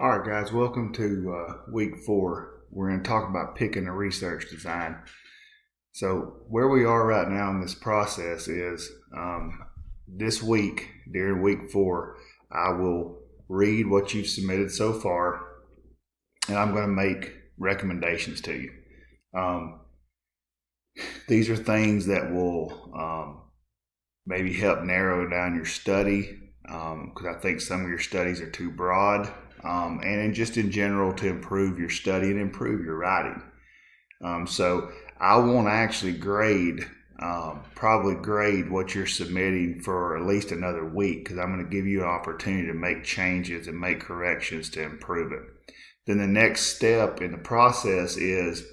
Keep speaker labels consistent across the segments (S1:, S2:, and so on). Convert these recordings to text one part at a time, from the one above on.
S1: All right, guys, welcome to week 4. We're going to talk about picking a research design. So, where we are right now in this process is this week, during week 4, I will read what you've submitted so far, and I'm going to make recommendations to you. Um, these are things that will maybe help narrow down your study because I think some of your studies are too broad, and just in general to improve your study and improve your writing. So I won't actually probably grade what you're submitting for at least another week because I'm going to give you an opportunity to make changes and make corrections to improve it. Then the next step in the process is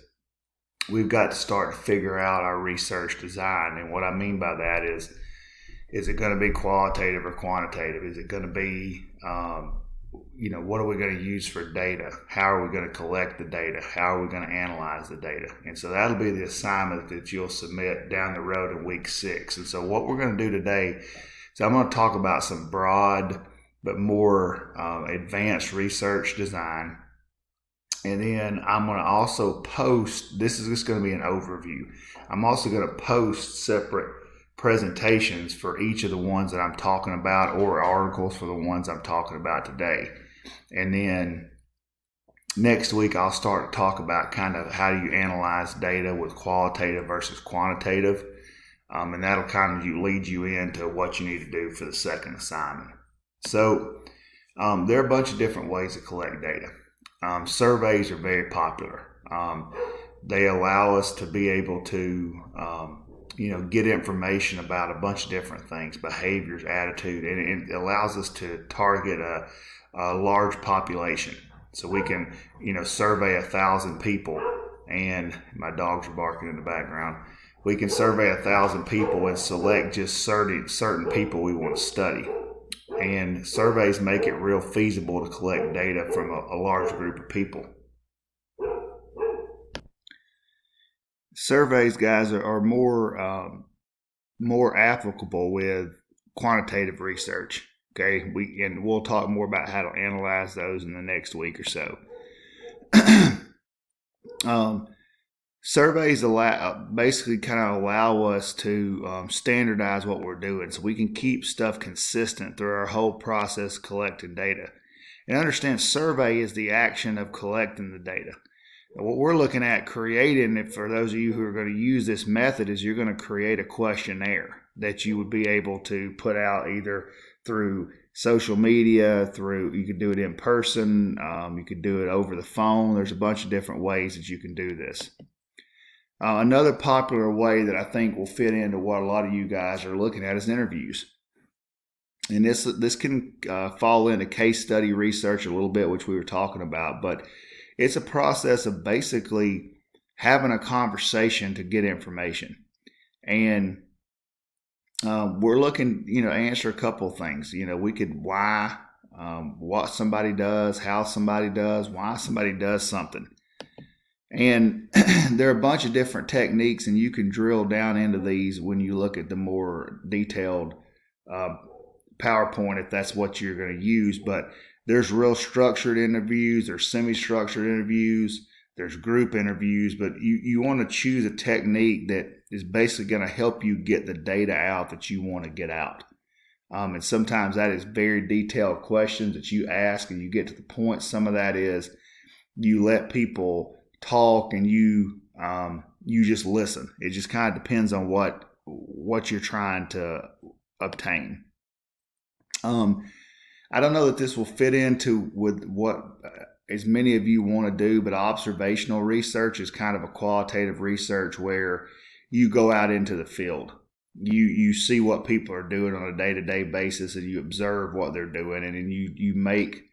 S1: we've got to start to figure out our research design. And what I mean by that is it going to be qualitative or quantitative? Is it going to be, what are we going to use for data? How are we going to collect the data? How are we going to analyze the data? And so that'll be the assignment that you'll submit down the road in week 6. And so what we're going to do today is I'm going to talk about some broad but more advanced research design. And then I'm going to also post, this is just going to be an overview. I'm also going to post separate presentations for each of the ones that I'm talking about or articles for the ones I'm talking about today. And then next week I'll start to talk about kind of how do you analyze data with qualitative versus quantitative. And that'll kind of lead you into what you need to do for the second assignment. So there are a bunch of different ways to collect data. Surveys are very popular. They allow us to be able to get information about a bunch of different things, behaviors, attitude, and it allows us to target a large population. So we can, survey 1,000 people, and my dogs are barking in the background. We can survey 1,000 people and select just certain people we want to study. And surveys make it real feasible to collect data from a large group of people. Surveys, guys, are more applicable with quantitative research. Okay, we'll talk more about how to analyze those in the next week or so. Surveys basically kind of allow us to standardize what we're doing, so we can keep stuff consistent through our whole process collecting data. And understand, survey is the action of collecting the data. What we're looking at creating, for those of you who are going to use this method, is you're going to create a questionnaire that you would be able to put out either through social media, you could do it in person, you could do it over the phone. There's a bunch of different ways that you can do this. Another popular way that I think will fit into what a lot of you guys are looking at is interviews. And this can fall into case study research a little bit, which we were talking about, but it's a process of basically having a conversation to get information. And we're looking, to answer a couple of things. We could why, what somebody does, how somebody does, why somebody does something. And there are a bunch of different techniques, and you can drill down into these when you look at the more detailed PowerPoint if that's what you're going to use. But there's real structured interviews, there's semi-structured interviews, there's group interviews, but you want to choose a technique that is basically going to help you get the data out that you want to get out. And sometimes that is very detailed questions that you ask and you get to the point. Some of that is you let people talk and you just listen. It just kind of depends on what you're trying to obtain. I don't know that this will fit into with what as many of you want to do, but observational research is kind of a qualitative research where you go out into the field. You see what people are doing on a day-to-day basis, and you observe what they're doing, and then you make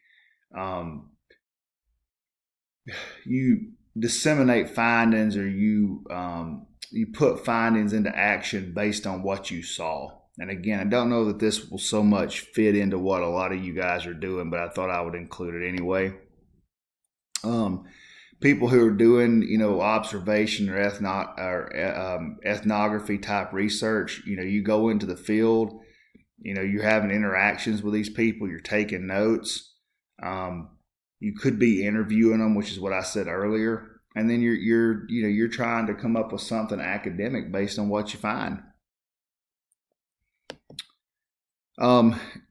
S1: you disseminate findings, or you put findings into action based on what you saw. And again, I don't know that this will so much fit into what a lot of you guys are doing, but I thought I would include it anyway. People who are doing, observation or ethnography type research, you go into the field, you're having interactions with these people, you're taking notes. You could be interviewing them, which is what I said earlier, and then you're trying to come up with something academic based on what you find.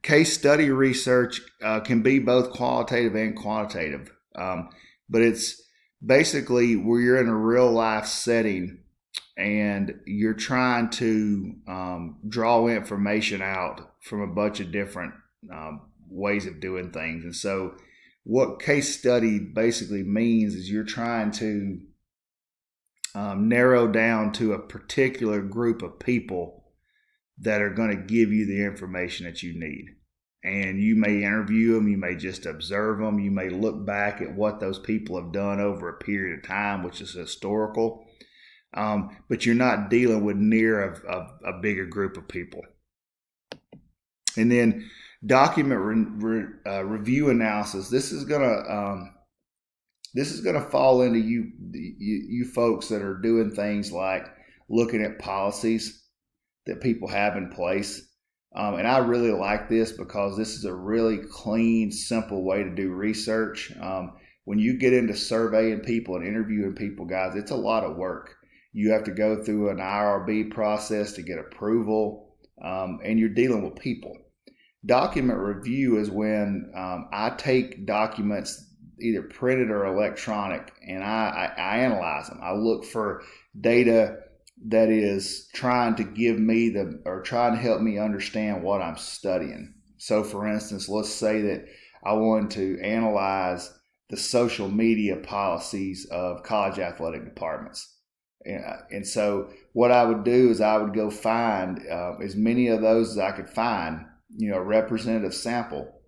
S1: Case study research can be both qualitative and quantitative, but it's basically where you're in a real life setting and you're trying to draw information out from a bunch of different ways of doing things. And so what case study basically means is you're trying to narrow down to a particular group of people that are going to give you the information that you need. And you may interview them, you may just observe them, you may look back at what those people have done over a period of time, which is historical. But you're not dealing with near a bigger group of people. And then document review analysis. This is gonna fall into you folks that are doing things like looking at policies that people have in place. And I really like this because this is a really clean, simple way to do research. When you get into surveying people and interviewing people, guys, it's a lot of work. You have to go through an IRB process to get approval, and you're dealing with people. Document review is when I take documents, either printed or electronic, and I analyze them. I look for data that is trying to give me trying to help me understand what I'm studying. So for instance, let's say that I wanted to analyze the social media policies of college athletic departments. And so what I would do is I would go find as many of those as I could find, a representative sample.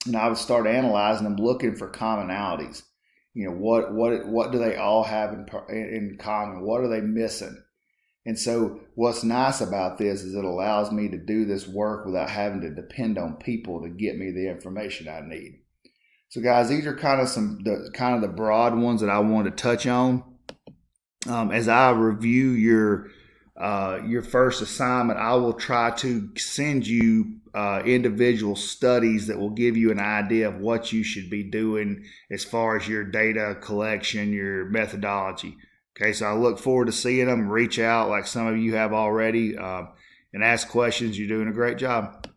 S1: And I would start analyzing them, looking for commonalities. What do they all have in common? What are they missing? And so what's nice about this is it allows me to do this work without having to depend on people to get me the information I need. So guys, these are kind of the broad ones that I want to touch on. As I review your first assignment, I will try to send you individual studies that will give you an idea of what you should be doing as far as your data collection, your methodology. Okay, so I look forward to seeing them. Reach out like some of you have already and ask questions. You're doing a great job.